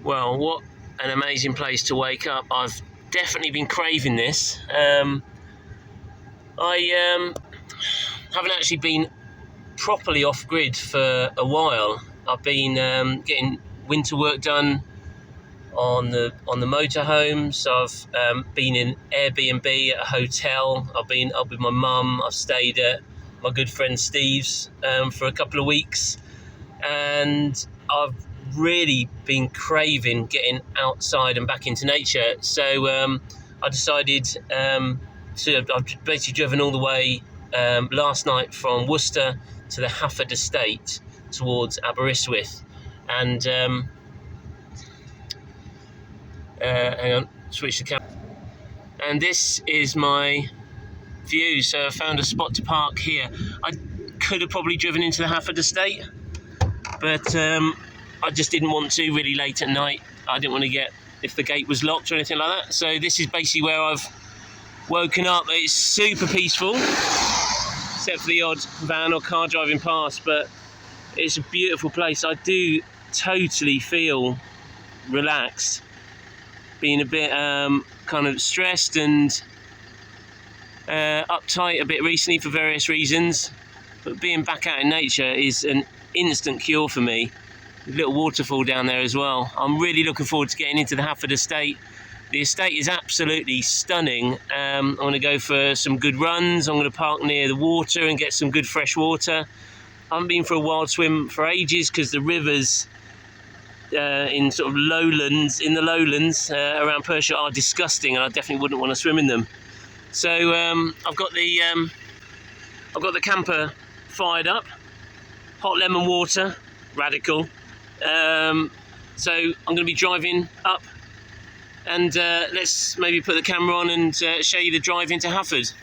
Well, what an amazing place to wake up. I've definitely been craving this. I haven't actually been properly off grid for a while. I've been getting winter work done on the motorhome, so I've been in Airbnb at a hotel. I've been up with my mum. I've stayed at my good friend Steve's for a couple of weeks, and I've really been craving getting outside and back into nature. So I decided I've basically driven all the way last night from Worcester to the Hafod Estate towards Aberystwyth, and hang on, switch the camera. And this is my view. So I found a spot to park here. I could have probably driven into the Hafod Estate, but I just didn't want to really late at night. I didn't want to get if the gate was locked or anything like that. So this is basically where I've woken up. It's super peaceful, except for the odd van or car driving past, but it's a beautiful place. I do totally feel relaxed, being a bit kind of stressed and uptight a bit recently for various reasons, but being back out in nature is an instant cure for me. A little waterfall down there as well. I'm really looking forward to getting into the Hafod Estate. The estate is absolutely stunning. I'm going to go for some good runs. I'm going to park near the water and get some good fresh water. I haven't been for a wild swim for ages because the rivers in sort of lowlands, around Perthshire are disgusting, and I definitely wouldn't want to swim in them. So I've got the camper fired up, hot lemon water, radical. So I'm going to be driving up, and let's maybe put the camera on and show you the drive into Hafod.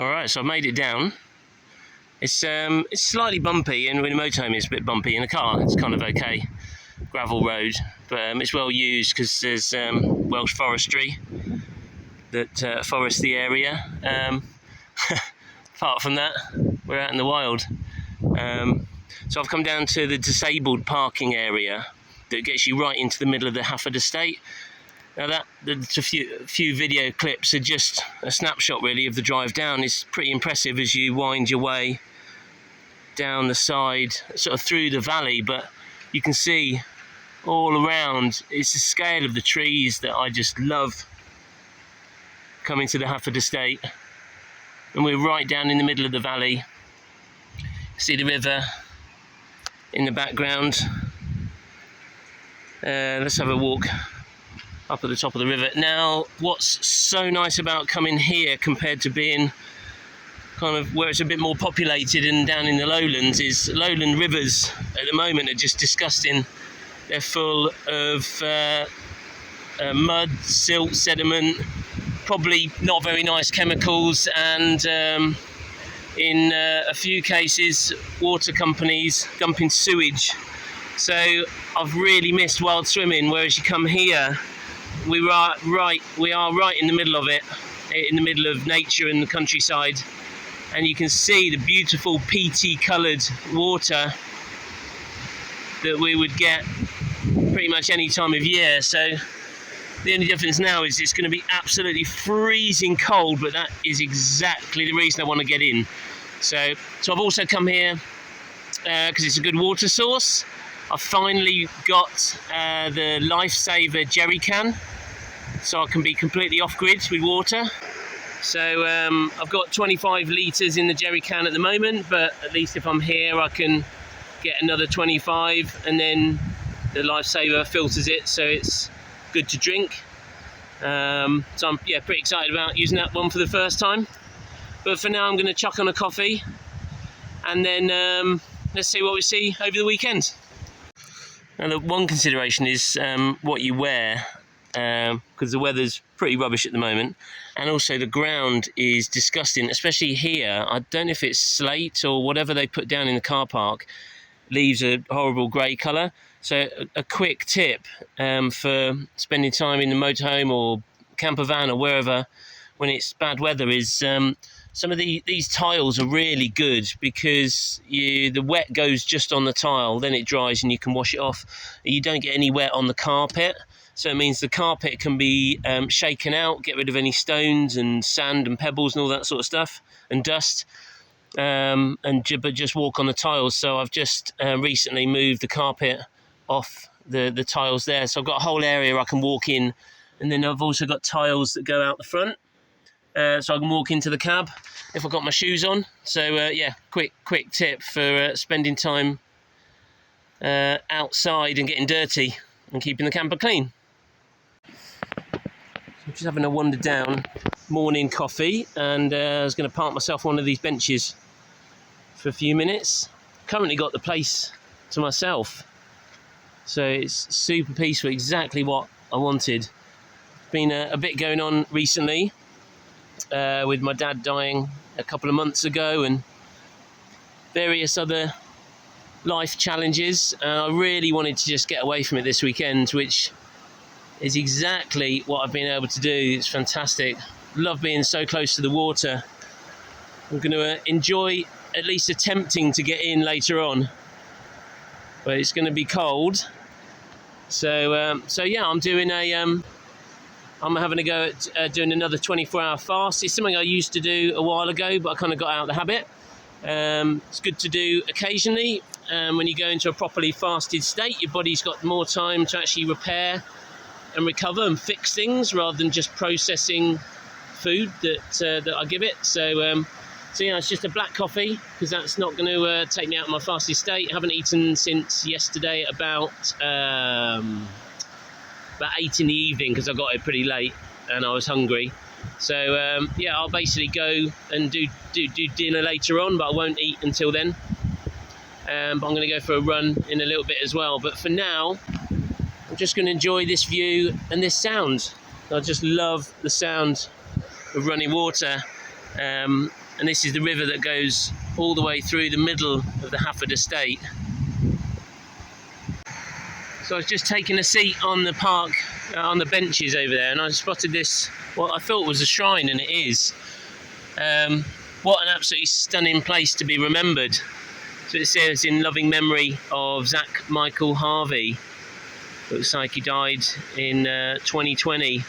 Alright, so I've made it down. It's slightly bumpy, and in a motorhome it's a bit bumpy. In a car it's kind of okay. Gravel road, but it's well used because there's Welsh forestry that forests the area. Apart from that, we're out in the wild. So I've come down to the disabled parking area that gets you right into the middle of the Hafod Estate. Now the few video clips are just a snapshot really of the drive down. It's pretty impressive as you wind your way down the side, sort of through the valley, but you can see all around. It's the scale of the trees that I just love coming to the Hafod Estate. And we're right down in the middle of the valley. See the river in the background. Let's have a walk up at the top of the river. Now, what's so nice about coming here compared to being kind of where it's a bit more populated and down in the lowlands is lowland rivers at the moment are just disgusting. They're full of mud, silt, sediment, probably not very nice chemicals, and in a few cases water companies dumping sewage. So I've really missed wild swimming, whereas you come here, we are right in the middle of it, in the middle of nature and the countryside, and you can see the beautiful peaty coloured water that we would get pretty much any time of year. So the only difference now is it's going to be absolutely freezing cold, but that is exactly the reason I want to get in. So I've also come here because it's a good water source. I've finally got the Lifesaver jerry can, so I can be completely off-grid with water. So I've got 25 litres in the jerry can at the moment, but at least if I'm here I can get another 25, and then the Lifesaver filters it so it's good to drink. So I'm pretty excited about using that one for the first time. But for now I'm going to chuck on a coffee, and then let's see what we see over the weekend. Now the one consideration is what you wear, because the weather's pretty rubbish at the moment, and also the ground is disgusting, especially here. I don't know if it's slate or whatever they put down in the car park, leaves a horrible grey colour. So a quick tip for spending time in the motorhome or camper van or wherever when it's bad weather is some of these tiles are really good, because the wet goes just on the tile, then it dries and you can wash it off. You don't get any wet on the carpet, so it means the carpet can be shaken out, get rid of any stones and sand and pebbles and all that sort of stuff and dust, but just walk on the tiles. So I've just recently moved the carpet off the tiles there, so I've got a whole area I can walk in, and then I've also got tiles that go out the front, so I can walk into the cab if I've got my shoes on. So quick tip for spending time outside and getting dirty and keeping the camper clean. So I'm just having a wander down, morning coffee, and I was going to park myself on one of these benches for a few minutes. Currently got the place to myself, so it's super peaceful, exactly what I wanted. Been a bit going on recently with my dad dying a couple of months ago and various other life challenges. I really wanted to just get away from it this weekend, which is exactly what I've been able to do. It's fantastic. Love being so close to the water. I'm going to enjoy at least attempting to get in later on, but it's going to be cold. So I'm doing I'm having a go at doing another 24-hour fast. It's something I used to do a while ago, but I kind of got out of the habit. It's good to do occasionally. When you go into a properly fasted state, your body's got more time to actually repair and recover and fix things, rather than just processing food that I give it. So it's just a black coffee, because that's not going to take me out of my fasted state. I haven't eaten since yesterday about 8 in the evening, because I got it pretty late and I was hungry. So I'll basically go and do dinner later on, but I won't eat until then. But I'm going to go for a run in a little bit as well. But for now, I'm just going to enjoy this view and this sound. I just love the sound of running water, and and this is the river that goes all the way through the middle of the Hafod Estate. So I was just taking a seat on the park, on the benches over there, and I spotted this, what I thought was a shrine, and it is. What an absolutely stunning place to be remembered. So it says, in loving memory of Zach Michael Harvey. Looks like he died in 2020. It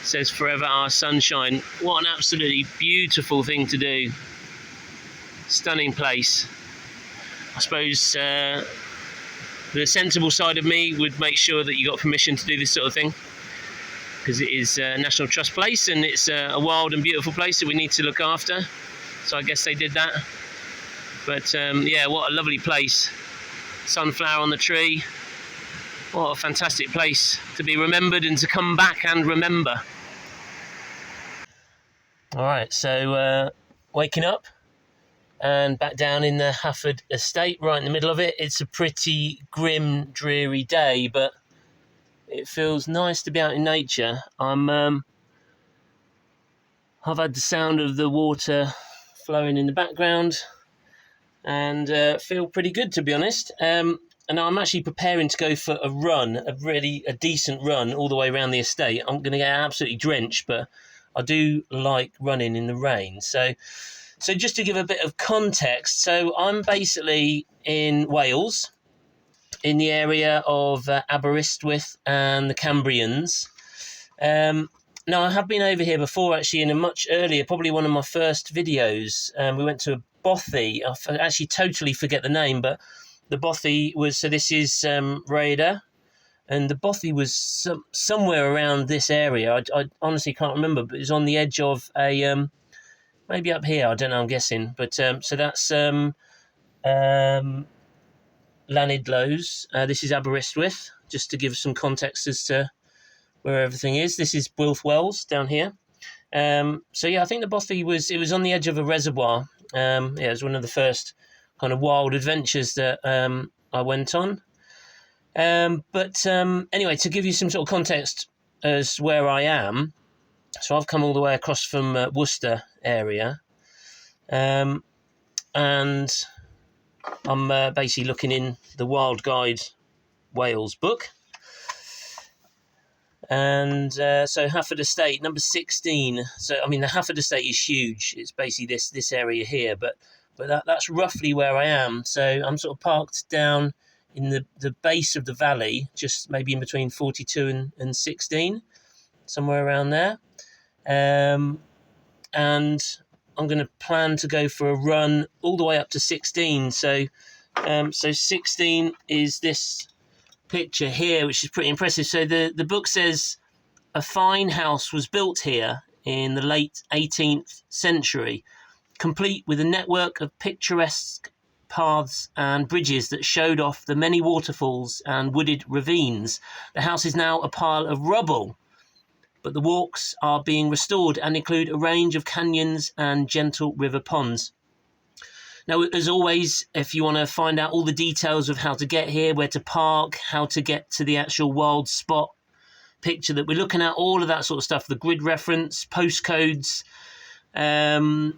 says, forever our sunshine. What an absolutely beautiful thing to do. Stunning place. I suppose the sensible side of me would make sure that you got permission to do this sort of thing, because it is a National Trust place, and it's a wild and beautiful place that we need to look after. So I guess they did that. But yeah, what a lovely place. Sunflower on the tree. What a fantastic place to be remembered and to come back and remember. Alright, so waking up and back down in the Hafod Estate, right in the middle of it. It's a pretty grim, dreary day, but it feels nice to be out in nature. I've had the sound of the water flowing in the background, and feel pretty good, to be honest. And I'm actually preparing to go for a run, a decent run all the way around the estate. I'm going to get absolutely drenched, but I do like running in the rain. So just to give a bit of context, so I'm basically in Wales, in the area of Aberystwyth and the Cambrians. Now, I have been over here before, actually, in a much earlier, probably one of my first videos. We went to a bothy. I actually totally forget the name, but the bothy was, so this is Rhaeadr, and the bothy was somewhere around this area. I honestly can't remember, but it was on the edge of a, maybe up here, I don't know, I'm guessing. But so that's Llanidloes. This is Aberystwyth, just to give some context as to where everything is. This is Wells down here. So yeah, I think the bothy was on the edge of a reservoir. Yeah, it was one of the first kind of wild adventures that I went on. But anyway, to give you some sort of context as where I am, so I've come all the way across from Worcester area, and I'm basically looking in the Wild Guide Wales book. And so Hafod Estate, number 16. So, I mean, the Hafod Estate is huge. It's basically this area here, but that's roughly where I am. So I'm sort of parked down in the base of the valley, just maybe in between 42 and 16, somewhere around there. And I'm going to plan to go for a run all the way up to 16. So 16 is this picture here, which is pretty impressive. So the book says a fine house was built here in the late 18th century, complete with a network of picturesque paths and bridges that showed off the many waterfalls and wooded ravines. The house is now a pile of rubble, but the walks are being restored and include a range of canyons and gentle river ponds. Now, as always, if you want to find out all the details of how to get here, where to park, how to get to the actual wild spot picture that we're looking at, all of that sort of stuff, the grid reference, postcodes, and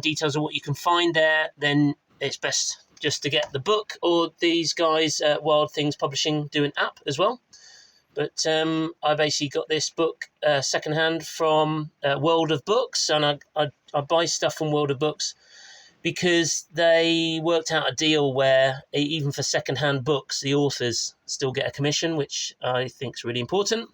details of what you can find there, then it's best just to get the book, or these guys at Wild Things Publishing do an app as well. But I basically got this book secondhand from World of Books, and I buy stuff from World of Books because they worked out a deal where even for second-hand books, the authors still get a commission, which I think is really important.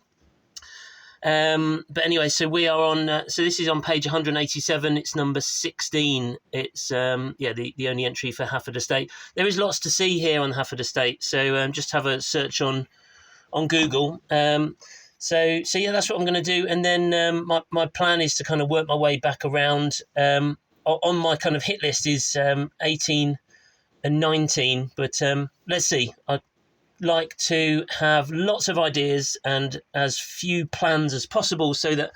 But anyway, so we are on. So this is on page 187. It's number 16. It's the only entry for Hafod Estate. There is lots to see here on Hafod Estate. So just have a search on Google. So yeah, that's what I'm going to do. And then my plan is to kind of work my way back around. On my kind of hit list is 18 and 19, but let's see. I'd like to have lots of ideas and as few plans as possible, so that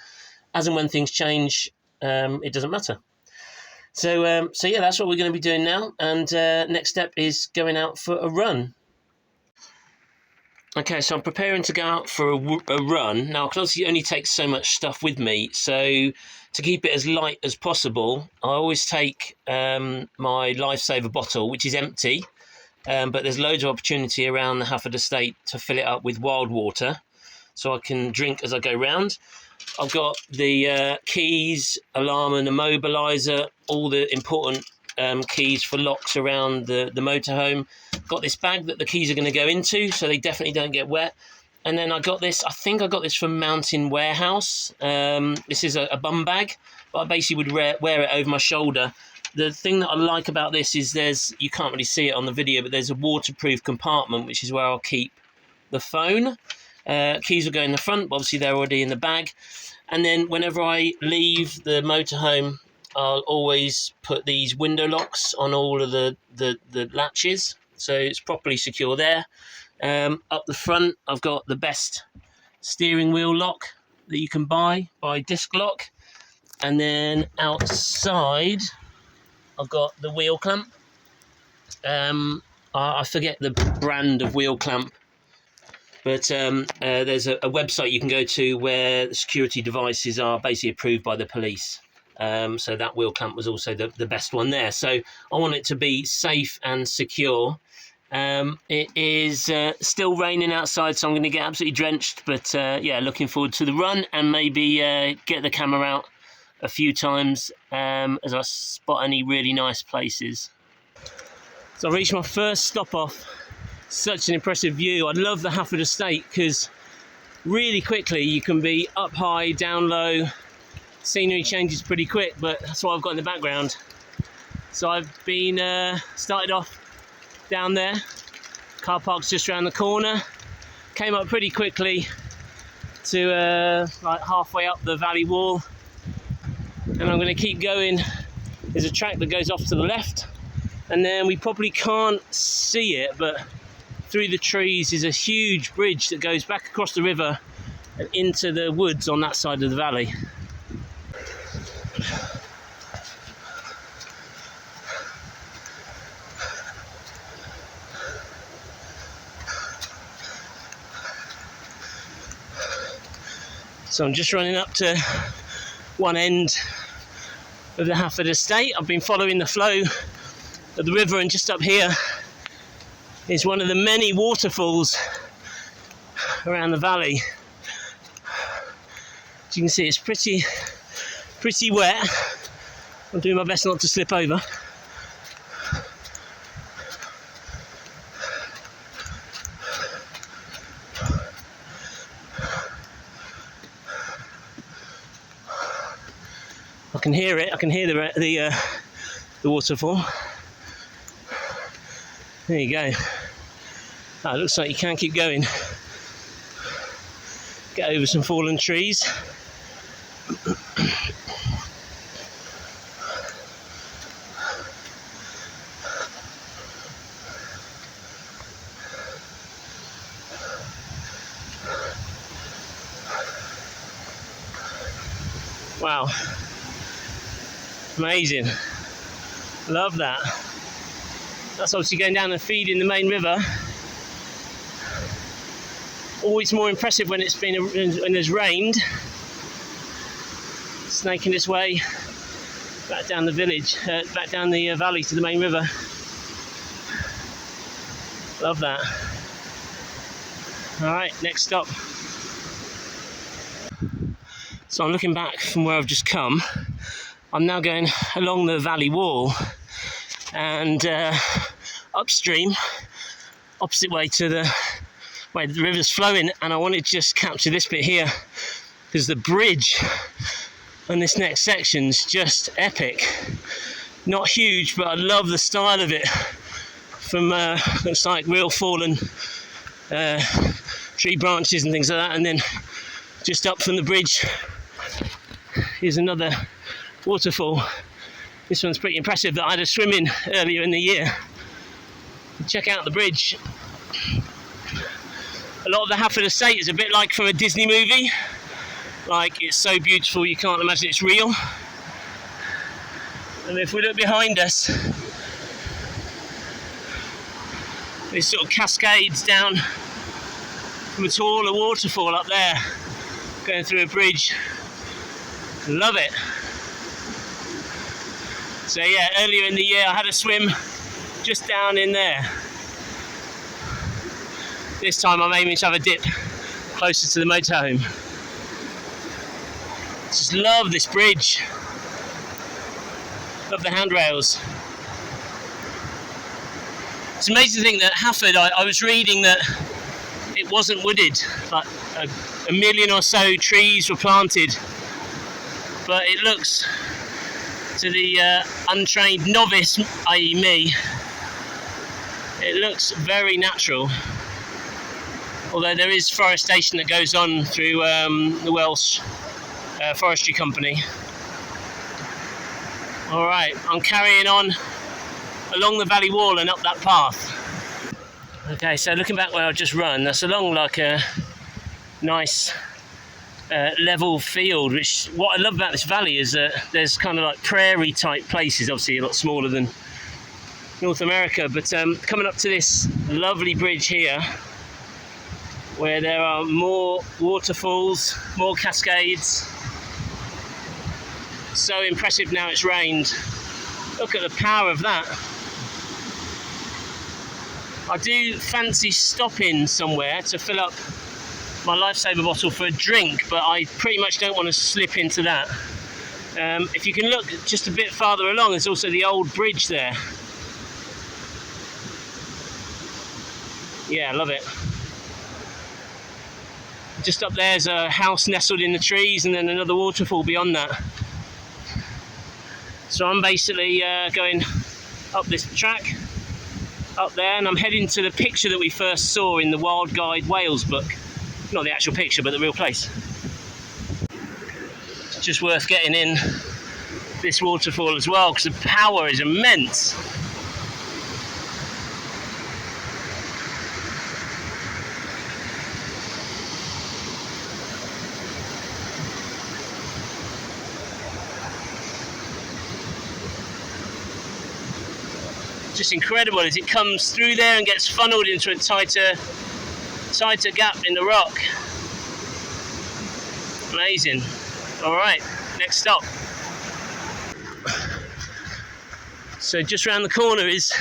as and when things change, it doesn't matter. So yeah, that's what we're going to be doing now. And next step is going out for a run. Okay, so I'm preparing to go out for a run. Now, I can obviously only take so much stuff with me. So to keep it as light as possible, I always take my lifesaver bottle, which is empty, but there's loads of opportunity around the Hafod Estate to fill it up with wild water, so I can drink as I go round. I've got the keys, alarm and immobiliser, all the important keys for locks around the motorhome. Got this bag that the keys are going to go into, so they definitely don't get wet. And then I got this, I think I got this from Mountain Warehouse. This is a bum bag, but I basically would wear it over my shoulder. The thing that I like about this is you can't really see it on the video, but there's a waterproof compartment, which is where I'll keep the phone. Keys will go in the front, but obviously they're already in the bag. And then whenever I leave the motorhome, I'll always put these window locks on all of the latches, so it's properly secure there. Up the front, I've got the best steering wheel lock that you can buy Disc Lock. And then outside, I've got the wheel clamp. I forget the brand of wheel clamp, but there's a website you can go to where the security devices are basically approved by the police. So that wheel clamp was also the best one there. So I want it to be safe and secure. It is still raining outside, so I'm going to get absolutely drenched, but yeah, looking forward to the run, and maybe get the camera out a few times as I spot any really nice places. So I reached my first stop off. Such an impressive view. I love the Hafod Estate because really quickly you can be up high, down low. Scenery changes pretty quick, but that's what I've got in the background. So I've been started off down there, car park's just around the corner, came up pretty quickly to like halfway up the valley wall, and I'm going to keep going. There's a track that goes off to the left, and then we probably can't see it, but through the trees is a huge bridge that goes back across the river and into the woods on that side of the valley. So I'm just running up to one end of the Hafod Estate. I've been following the flow of the river, and just up here is one of the many waterfalls around the valley. As you can see, it's pretty wet. I'm doing my best not to slip over. I can hear it. I can hear the waterfall. There you go. Oh, it looks like you can keep going. Get over some fallen trees. Wow. Amazing. Love that. That's obviously going down and feeding the main river. Always more impressive when when there's rained. Snaking its way back down the village, back down the valley to the main river. Love that. All right, next stop. So I'm looking back from where I've just come. I'm now going along the valley wall and upstream, opposite way to the way the river's flowing, and I wanted to just capture this bit here because the bridge on this next section's just epic. Not huge, but I love the style of it. From looks like real fallen tree branches and things like that, and then just up from the bridge is another waterfall. This one's pretty impressive that I had a swim in earlier in the year. Check out the bridge. A lot of the Hafod Estate is a bit like from a Disney movie. Like, it's so beautiful you can't imagine it's real. And if we look behind us, this sort of cascades down from a taller waterfall up there, going through a bridge. Love it. So yeah, earlier in the year I had a swim just down in there. This time I'm aiming to have a dip closer to the motorhome. Just love this bridge. Love the handrails. It's amazing to think that Hafod, I was reading that it wasn't wooded, like a million or so trees were planted, but it looks, to the untrained novice, i.e. me, it looks very natural. Although there is forestation that goes on through the Welsh Forestry Company. Alright, I'm carrying on along the valley wall and up that path. Okay, so looking back where I've just run, that's along like a nice level field, which, what I love about this valley is that there's kind of like prairie type places, obviously a lot smaller than North America, but coming up to this lovely bridge here where there are more waterfalls, more cascades. So impressive now it's rained. Look at the power of that. I do fancy stopping somewhere to fill up my lifesaver bottle for a drink, but I pretty much don't want to slip into that. If you can look just a bit farther along, there's also the old bridge there. Yeah, I love it. Just up there's a house nestled in the trees and then another waterfall beyond that. So I'm basically going up this track, up there, and I'm heading to the picture that we first saw in the Wild Guide Wales book. Not the actual picture, but the real place. It's just worth getting in this waterfall as well, because the power is immense. Just incredible as it comes through there and gets funneled into a tighter gap in the rock. Amazing. Alright, next stop. So just round the corner is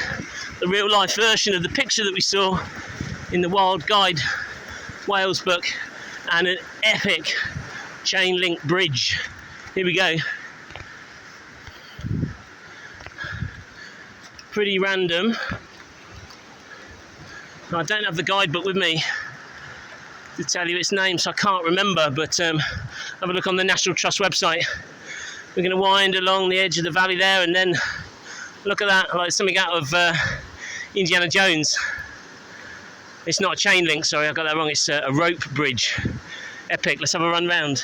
the real life version of the picture that we saw in the Wild Guide Wales book, and an epic chain link bridge. Here we go. Pretty random. I don't have the guidebook with me to tell you its name, so I can't remember, but have a look on the National Trust website. We're going to wind along the edge of the valley there, and then look at that, like something out of Indiana Jones. It's not a chain link, sorry, I got that wrong, it's a rope bridge. Epic. Let's have a run round.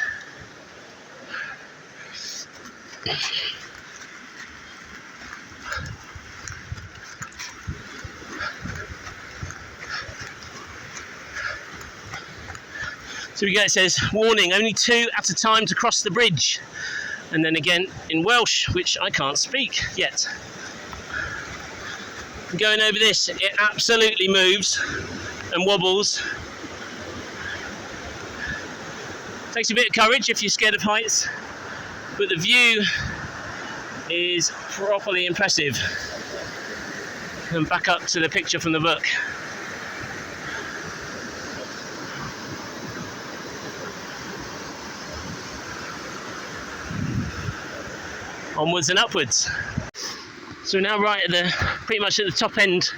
So we go, it says, warning, only 2 at a time to cross the bridge. And then again in Welsh, which I can't speak yet. Going over this, it absolutely moves and wobbles. Takes a bit of courage if you're scared of heights, but the view is properly impressive. And back up to the picture from the book. Onwards and upwards. So we're now right at the, pretty much at the top end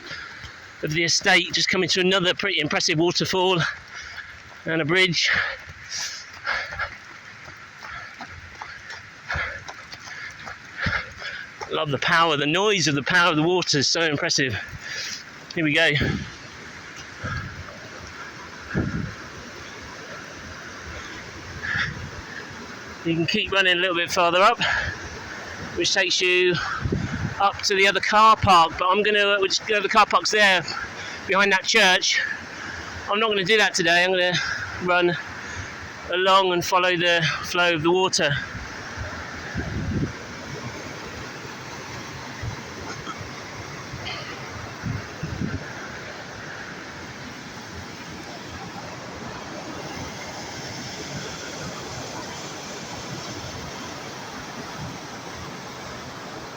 of the estate, just coming to another pretty impressive waterfall and a bridge. Love the power, the noise of the power of the water is so impressive. Here we go. You can keep running a little bit farther up, which takes you up to the other car park, but we'll just go to the car parks there behind that church. I'm not going to do that today. I'm going to run along and follow the flow of the water.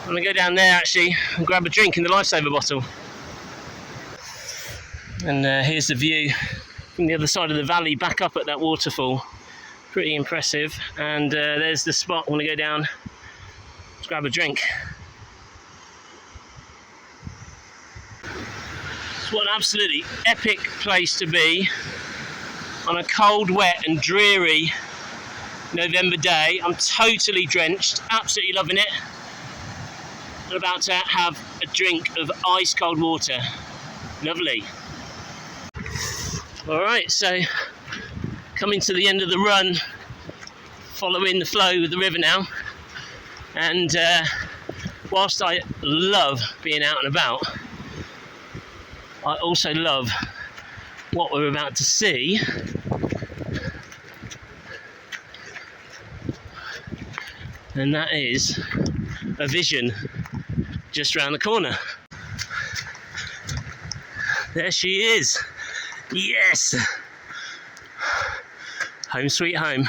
I'm going to go down there actually and grab a drink in the lifesaver bottle. And here's the view from the other side of the valley back up at that waterfall. Pretty impressive. And there's the spot I want to go down to grab a drink. It's what an absolutely epic place to be on a cold, wet and dreary November day. I'm totally drenched, absolutely loving it. I'm about to have a drink of ice cold water. Lovely. Alright, so coming to the end of the run, following the flow of the river now. And whilst I love being out and about, I also love what we're about to see. And that is a vision just round the corner. There she is. Yes! Home sweet home.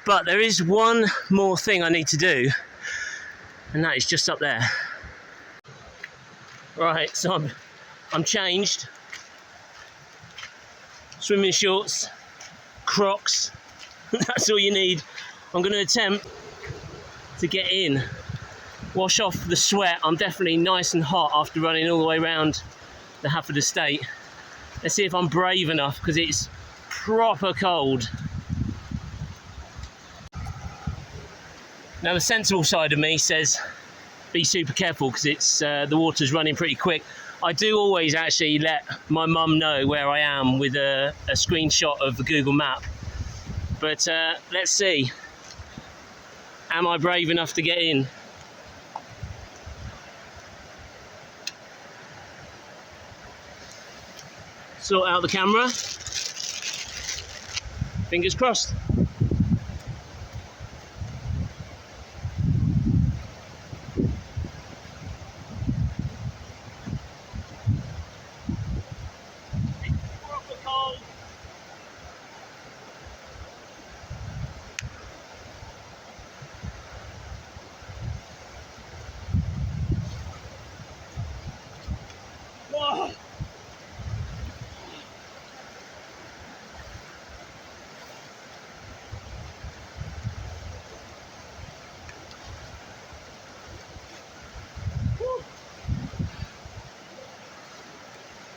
But there is one more thing I need to do, and that is just up there. Right, so I'm changed. Swimming shorts, Crocs, that's all you need. I'm going to attempt to get in, wash off the sweat. I'm definitely nice and hot after running all the way around the Hafod Estate. Let's see if I'm brave enough, because it's proper cold. Now the sensible side of me says be super careful, because it's the water's running pretty quick. I do always actually let my mum know where I am with a screenshot of the Google map. But let's see. Am I brave enough to get in? Sort out the camera. Fingers crossed. Whoa.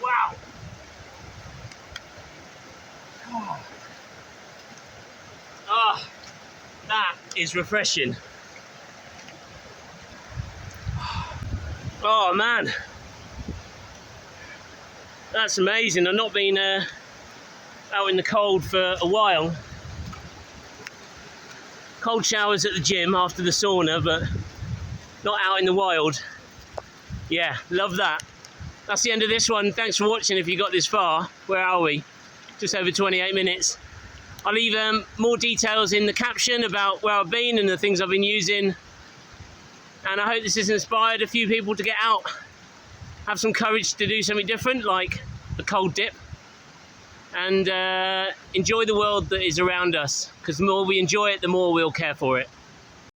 Wow. Ah, that is refreshing. Oh man, that's amazing. I've not been out in the cold for a while. Cold showers at the gym after the sauna, but not out in the wild. Yeah, love that. That's the end of this one. Thanks for watching if you got this far. Where are we? Just over 28 minutes. I'll leave more details in the caption about where I've been and the things I've been using. And I hope this has inspired a few people to get out, have some courage to do something different, like a cold dip, and enjoy the world that is around us, because the more we enjoy it, the more we'll care for it.